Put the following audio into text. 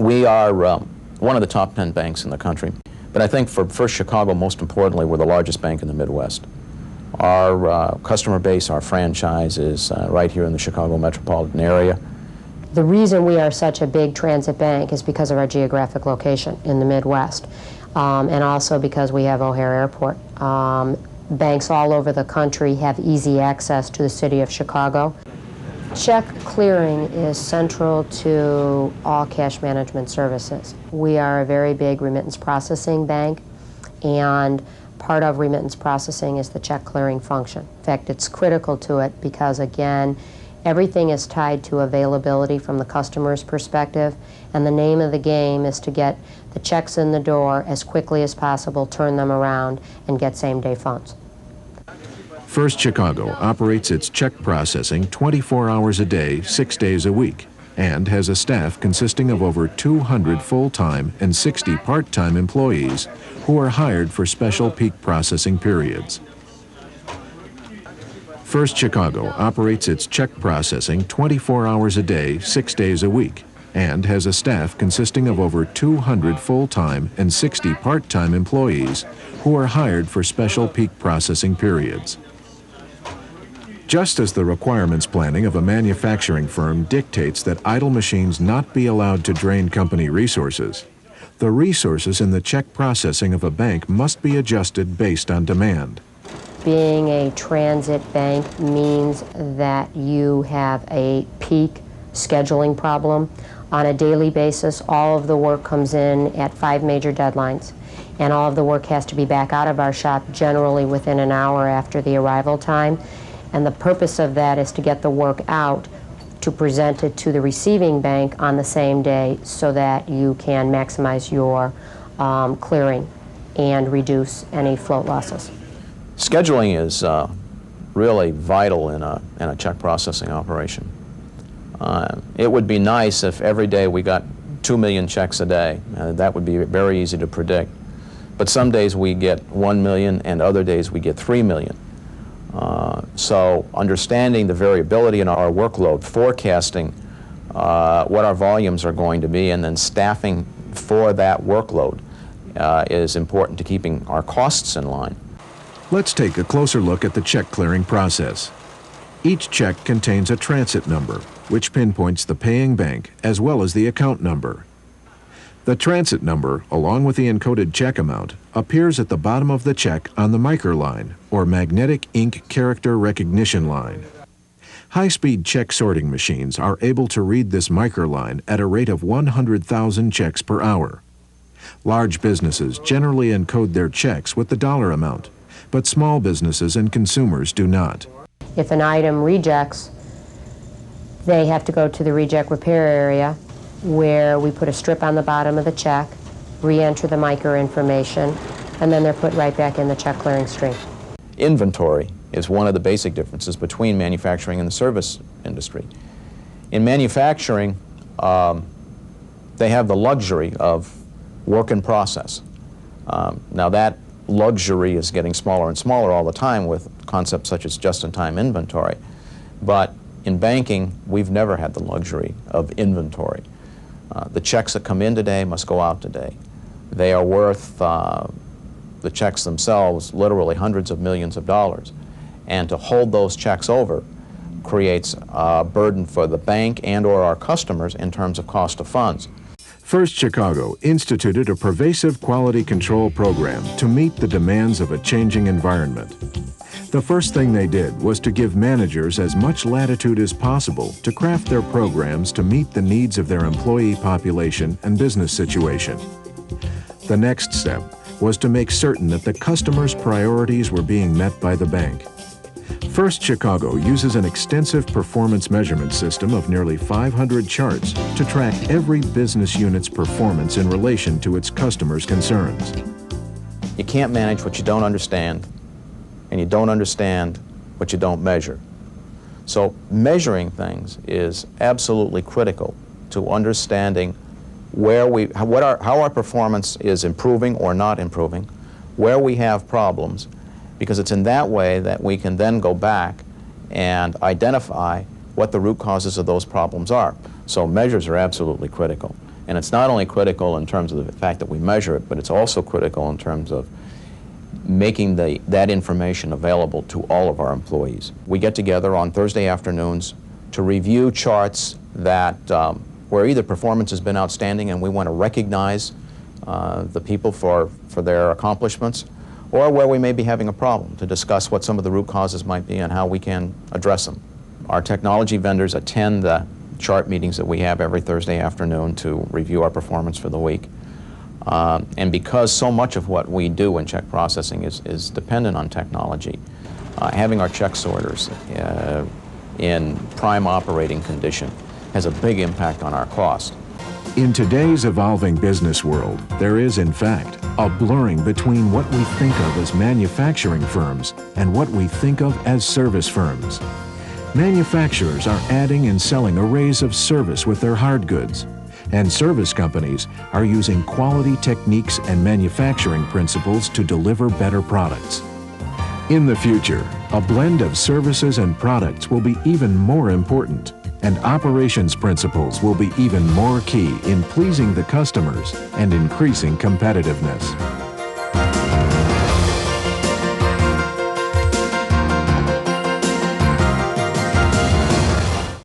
We are one of the top 10 banks in the country, but I think for First Chicago, most importantly, we're the largest bank in the Midwest. Our customer base, our franchise is right here in the Chicago metropolitan area. The reason we are such a big transit bank is because of our geographic location in the Midwest, and also because we have O'Hare Airport. Banks all over the country have easy access to the city of Chicago. Check clearing is central to all cash management services. We are a very big remittance processing bank, and part of remittance processing is the check clearing function. In fact, it's critical to it because, again, everything is tied to availability from the customer's perspective, and the name of the game is to get the checks in the door as quickly as possible, turn them around, and get same-day funds. First Chicago operates its check processing 24 hours a day, 6 days a week, and has a staff consisting of over 200 full-time and 60 part-time employees who are hired for special peak processing periods. First Chicago operates its check processing 24 hours a day, 6 days a week, and has a staff consisting of over 200 full-time and 60 part-time employees who are hired for special peak processing periods. Just as the requirements planning of a manufacturing firm dictates that idle machines not be allowed to drain company resources, the resources in the check processing of a bank must be adjusted based on demand. Being a transit bank means that you have a peak scheduling problem. On a daily basis, all of the work comes in at 5 major deadlines, and all of the work has to be back out of our shop generally within an hour after the arrival time. And the purpose of that is to get the work out, to present it to the receiving bank on the same day so that you can maximize your clearing and reduce any float losses. Scheduling is really vital in a check processing operation. It would be nice if every day we got 2 million checks a day. That would be very easy to predict. But some days we get 1 million and other days we get 3 million. So understanding the variability in our workload, forecasting what our volumes are going to be, and then staffing for that workload is important to keeping our costs in line. Let's take a closer look at the check clearing process. Each check contains a transit number, which pinpoints the paying bank as well as the account number. The transit number, along with the encoded check amount, appears at the bottom of the check on the micro line, or magnetic ink character recognition line. High-speed check sorting machines are able to read this microline at a rate of 100,000 checks per hour. Large businesses generally encode their checks with the dollar amount, but small businesses and consumers do not. If an item rejects, they have to go to the reject repair area, where we put a strip on the bottom of the check, re-enter the micro information, and then they're put right back in the check clearing stream. Inventory is one of the basic differences between manufacturing and the service industry. In manufacturing, they have the luxury of work in process. Now that luxury is getting smaller and smaller all the time with concepts such as just-in-time inventory. But in banking, we've never had the luxury of inventory. The checks that come in today must go out today. They are worth, the checks themselves, literally hundreds of millions of dollars. And to hold those checks over creates a burden for the bank and or our customers in terms of cost of funds. First Chicago instituted a pervasive quality control program to meet the demands of a changing environment. The first thing they did was to give managers as much latitude as possible to craft their programs to meet the needs of their employee population and business situation. The next step was to make certain that the customer's priorities were being met by the bank. First Chicago uses an extensive performance measurement system of nearly 500 charts to track every business unit's performance in relation to its customers' concerns. You can't manage what you don't understand, and you don't understand what you don't measure. So measuring things is absolutely critical to understanding how our performance is improving or not improving, where we have problems, because it's in that way that we can then go back and identify what the root causes of those problems are. So measures are absolutely critical. And it's not only critical in terms of the fact that we measure it, but it's also critical in terms of making that information available to all of our employees. We get together on Thursday afternoons to review charts that where either performance has been outstanding and we want to recognize the people for their accomplishments, or where we may be having a problem, to discuss what some of the root causes might be and how we can address them. Our technology vendors attend the chart meetings that we have every Thursday afternoon to review our performance for the week. And because so much of what we do in check processing is dependent on technology, having our check sorters in prime operating condition has a big impact on our cost. In today's evolving business world, there is, in fact, a blurring between what we think of as manufacturing firms and what we think of as service firms. Manufacturers are adding and selling arrays of service with their hard goods, and service companies are using quality techniques and manufacturing principles to deliver better products. In the future, a blend of services and products will be even more important, and operations principles will be even more key in pleasing the customers and increasing competitiveness.